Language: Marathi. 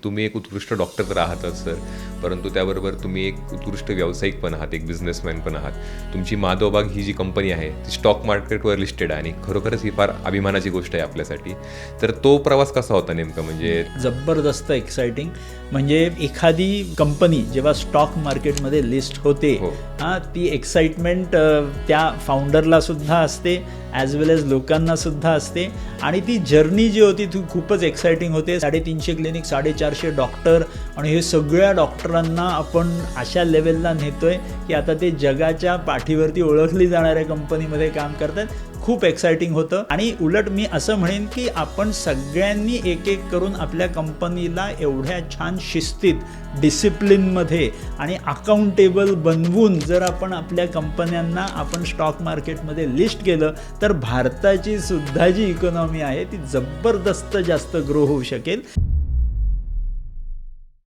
तुम्ही एक उत्कृष्ट डॉक्टर तर आहातच सर, परंतु त्याबरोबर तुम्ही एक उत्कृष्ट व्यावसायिक पण आहात, एक बिझनेसमॅन पण आहात. तुमची माधवबाग ही जी कंपनी आहे ती स्टॉक मार्केटवर लिस्टेड आहे आणि खरोखरच ही फार अभिमानाची गोष्ट आहे आपल्यासाठी. तर तो प्रवास कसा होता नेमका? म्हणजे जबरदस्त एक्साइटिंग. म्हणजे एखादी कंपनी जेव्हा स्टॉक मार्केटमध्ये लिस्ट होते ती एक्साइटमेंट त्या फाउंडरला सुद्धा असते, ॲज वेल एज लोकांना सुद्धा असते. आणि ती जर्नी जी होती ती खूपच एक्साइटिंग होते. 350 क्लिनिक, 450 डॉक्टर, आणि हे सगळ्या डॉक्टरांना आपण अशा लेवलला नेतोय की आता ते जगाच्या पाठीवरती ओळखली जाणाऱ्या कंपनीमध्ये काम करतात. खूप एक्साइटिंग होतं. आणि उलट मी असं म्हणेन की आपण सगळ्यांनी एक एक करून आपल्या कंपनीला एवढ्या छान शिस्तीत, डिसिप्लिनमध्ये आणि अकाउंटेबल बनवून जर आपण आपल्या कंपन्यांना आपण स्टॉक मार्केटमध्ये लिस्ट केलं तर भारताची सुद्धा जी इकॉनॉमी आहे ती जबरदस्त जास्त ग्रो होऊ शकेल.